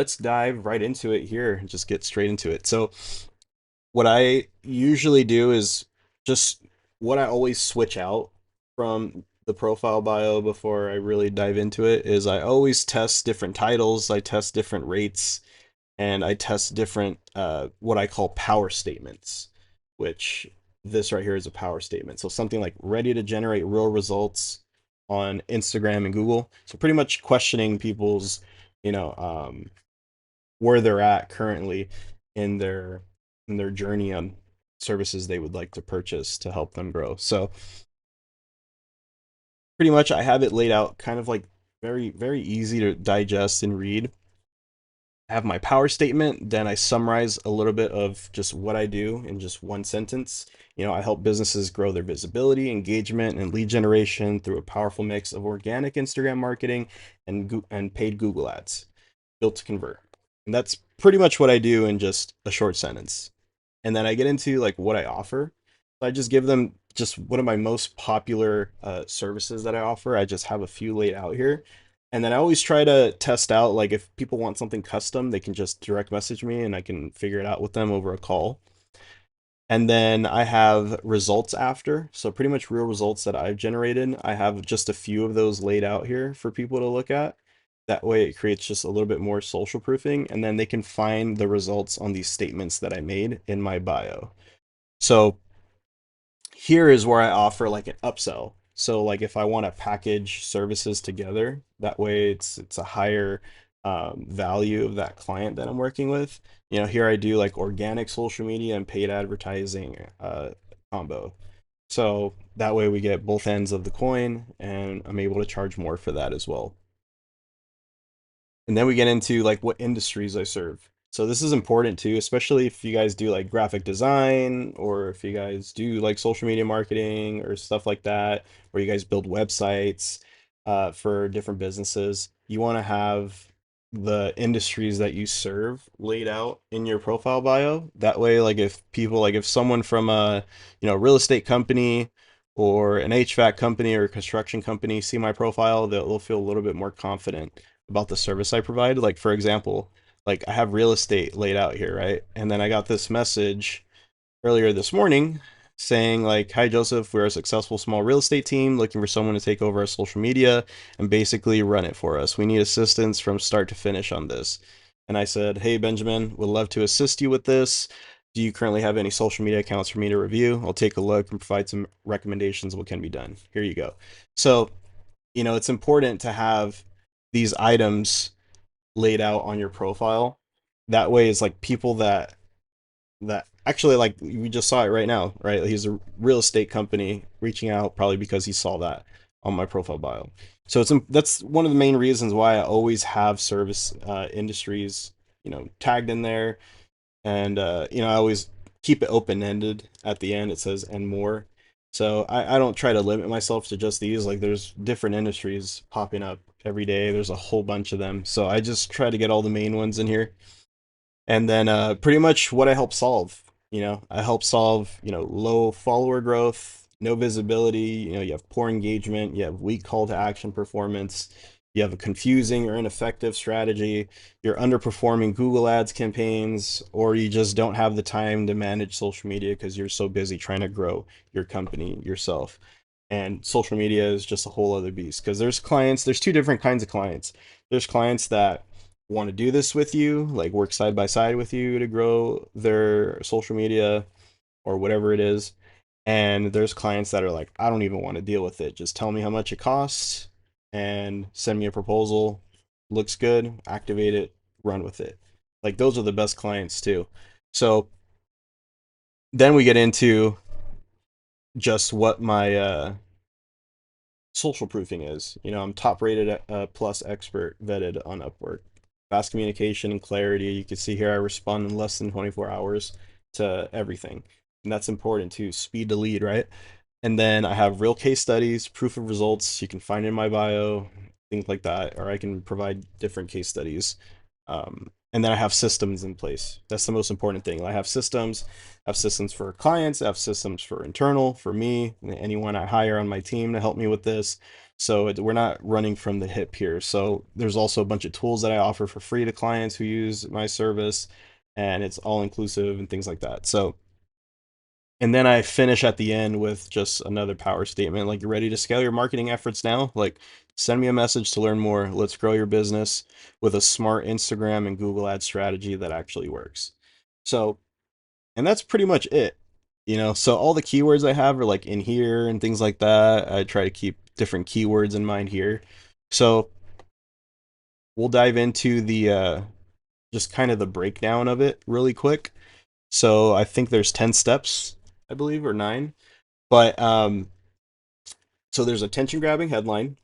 Let's dive right into it here and just get straight into it. So, what I usually do is just what I always switch out from the profile bio before I really dive into it is I always test different titles, I test different rates, and I test different what I call power statements, which this right here is a power statement. So something like ready to generate real results on Instagram and Google. So pretty much questioning people's, you know, where they're at currently in their journey on services they would like to purchase to help them grow. So pretty much I have it laid out kind of like very easy to digest and read. I have my power statement, then I summarize a little bit of just what I do in just one sentence. I help businesses grow their visibility, engagement, and lead generation through a powerful mix of organic Instagram marketing and paid Google ads built to convert. And that's pretty much what I do in just a short sentence. And then I get into like what I offer. So I just give them just one of my most popular services that I offer. I just have a few laid out here. And then I always try to test out like if people want something custom, they can just direct message me and I can figure it out with them over a call. And then I have results after. So pretty much real results that I've generated. I have just a few of those laid out here for people to look at. That way it creates just a little bit more social proofing, and then they can find the results on these statements that I made in my bio. So here is where I offer like an upsell. So like if I want to package services together, that way it's a higher value of that client that I'm working with. Here I do like organic social media and paid advertising combo. So that way we get both ends of the coin, and I'm able to charge more for that as well. And then we get into like what industries I serve. So this is important too, especially if you guys do like graphic design, or if you guys do like social media marketing or stuff like that, or you guys build websites for different businesses. You want to have the industries that you serve laid out in your profile bio. That way, like if people like if someone from a real estate company or an HVAC company or a construction company see my profile, they'll feel a little bit more confident about the service I provide. Like for example, like I have real estate laid out here, right? And then I got this message earlier this morning saying like, "Hi Joseph, we're a successful small real estate team looking for someone to take over our social media and basically run it for us. We need assistance from start to finish on this." And I said, "Hey Benjamin, would love to assist you with this. Do you currently have any social media accounts for me to review? I'll take a look and provide some recommendations of what can be done. Here you go." So, it's important to have these items laid out on your profile. That way it's like people that actually, like we just saw it right now, right? He's a real estate company reaching out probably because he saw that on my profile bio. So that's one of the main reasons why I always have service industries, tagged in there. And I always keep it open ended at the end. It says "and more." So I don't try to limit myself to just these. Like there's different industries popping up every day. There's a whole bunch of them. So I just try to get all the main ones in here. And then pretty much what I help solve. I help solve, low follower growth, no visibility, you have poor engagement, you have weak call to action performance, you have a confusing or ineffective strategy, you're underperforming Google Ads campaigns, or you just don't have the time to manage social media because you're so busy trying to grow your company yourself. And social media is just a whole other beast because there's two different kinds of clients. There's clients that want to do this with you, like work side by side with you to grow their social media or whatever it is. And there's clients that are like, I don't even want to deal with it. Just tell me how much it costs and send me a proposal. Looks good, activate it, run with it. Like those are the best clients too. So then we get into just what my social proofing is. I'm top rated plus expert vetted on Upwork. Fast communication and clarity. You can see here I respond in less than 24 hours to everything. And that's important too. Speed to lead, right? And then I have real case studies, proof of results you can find in my bio, things like that, or I can provide different case studies. And then I have systems in place. That's the most important thing. I have systems for clients, I have systems for internal, for me, anyone I hire on my team to help me with this. So we're not running from the hip here. So there's also a bunch of tools that I offer for free to clients who use my service, and it's all inclusive and things like that. So, and then I finish at the end with just another power statement like, you're ready to scale your marketing efforts now? Like, send me a message to learn more. Let's grow your business with a smart Instagram and Google ad strategy that actually works. So, and that's pretty much it. So all the keywords I have are like in here and things like that. I try to keep different keywords in mind here. So we'll dive into the just kind of the breakdown of it really quick. So I think there's 10 steps, I believe, or 9. But so there's attention grabbing headline,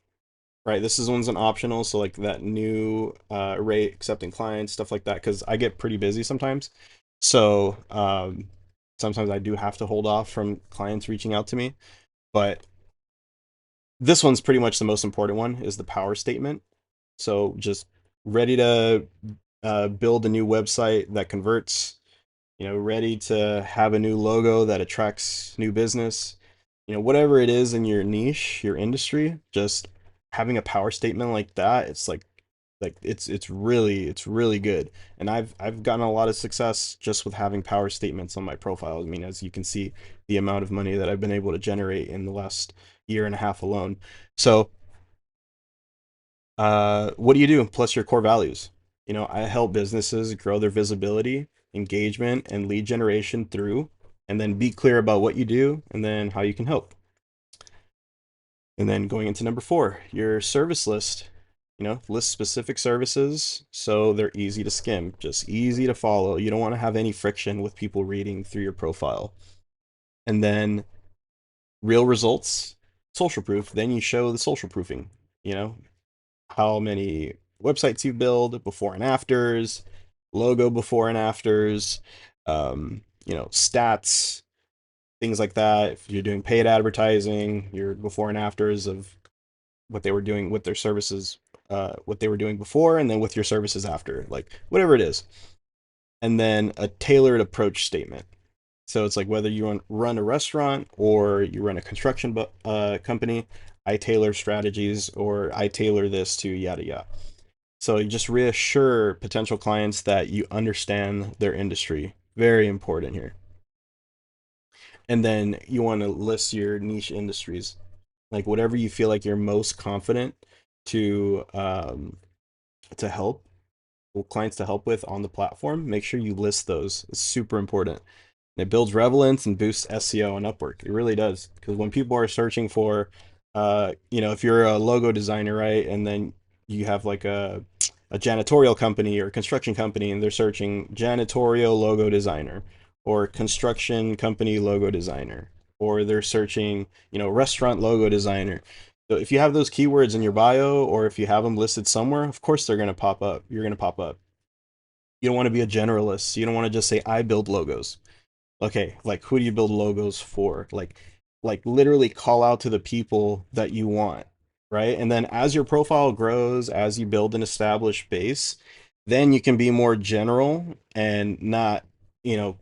right? This is one's an optional, so like that new rate, accepting clients, stuff like that, because I get pretty busy sometimes. So sometimes I do have to hold off from clients reaching out to me. But this one's pretty much the most important one, is the power statement. So just ready to build a new website that converts, ready to have a new logo that attracts new business, whatever it is in your niche, your industry, just having a power statement like that, it's really good. And I've gotten a lot of success just with having power statements on my profile. I mean, as you can see, the amount of money that I've been able to generate in the last year and a half alone. So what do you do plus your core values? I help businesses grow their visibility, engagement, and lead generation through, and then be clear about what you do and then how you can help. And then going into number 4, your service list. List specific services so they're easy to skim, just easy to follow. You don't want to have any friction with people reading through your profile. And then real results, social proof. Then you show the social proofing, you know, how many websites you build, before and afters, logo before and afters, stats, things like that. If you're doing paid advertising, your before and afters of what they were doing with their services, what they were doing before, and then with your services after, like whatever it is. And then a tailored approach statement. So it's like whether you run a restaurant or you run a construction company, I tailor strategies or I tailor this to yada yada. So you just reassure potential clients that you understand their industry. Very important here. And then you want to list your niche industries, like whatever you feel like you're most confident to to help clients to help with on the platform. Make sure you list those. It's super important. It builds relevance and boosts SEO on Upwork. It really does. Because when people are searching for, if you're a logo designer, right, and then you have like a janitorial company or a construction company, and they're searching janitorial logo designer or construction company logo designer, or they're searching, restaurant logo designer. So if you have those keywords in your bio, or if you have them listed somewhere, of course they're going to pop up. You're going to pop up. You don't want to be a generalist. You don't want to just say, I build logos. Okay, like who do you build logos for? Like literally call out to the people that you want, right? And then as your profile grows, as you build an established base, then you can be more general and not, you know,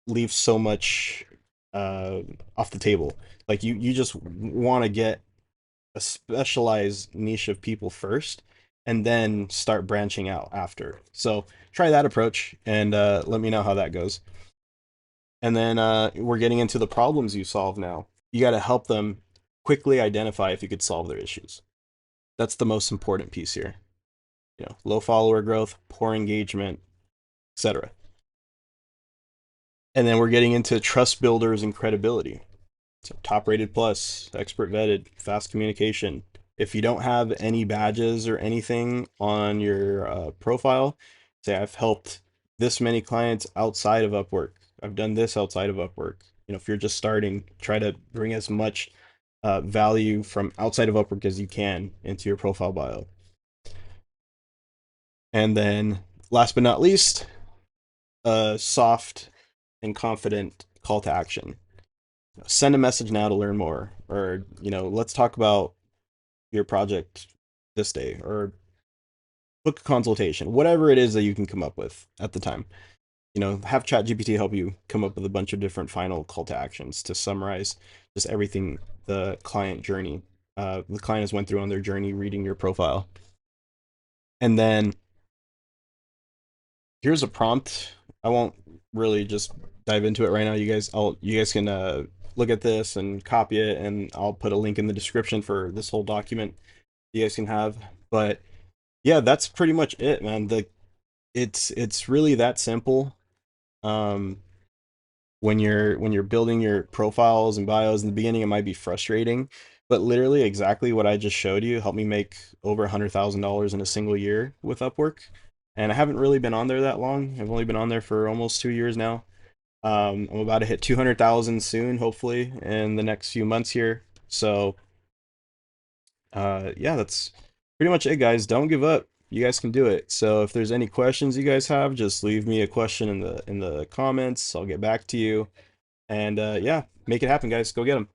leave so much uh off the table. Like you just want to get a specialized niche of people first and then start branching out after. So try that approach and let me know how that goes. And then we're getting into the problems you solve now. You got to help them quickly identify if you could solve their issues. That's the most important piece here. Low follower growth, poor engagement, etc. And then we're getting into trust builders and credibility. So top rated plus, expert vetted, fast communication. If you don't have any badges or anything on your profile, say I've helped this many clients outside of Upwork. I've done this outside of Upwork. If you're just starting, try to bring as much value from outside of Upwork as you can into your profile bio. And then last but not least, a soft and confident call to action. Send a message now to learn more, or let's talk about your project this day, or book a consultation, whatever it is that you can come up with at the time. Have ChatGPT help you come up with a bunch of different final call to actions to summarize just everything, the client journey. the client has went through on their journey reading your profile. And then here's a prompt. I won't really just dive into it right now. You guys can look at this and copy it, and I'll put a link in the description for this whole document you guys can have. But yeah, that's pretty much it, man. It's really that simple. Um, when you're building your profiles and bios in the beginning, it might be frustrating, but literally exactly what I just showed you helped me make over $100,000 in a single year with Upwork. And I haven't really been on there that long. I've only been on there for almost 2 years now. I'm about to hit 200,000 soon, hopefully, in the next few months here. So, yeah, that's pretty much it, guys. Don't give up. You guys can do it. So if there's any questions you guys have, just leave me a question in the comments. I'll get back to you. And yeah, make it happen, guys. Go get them.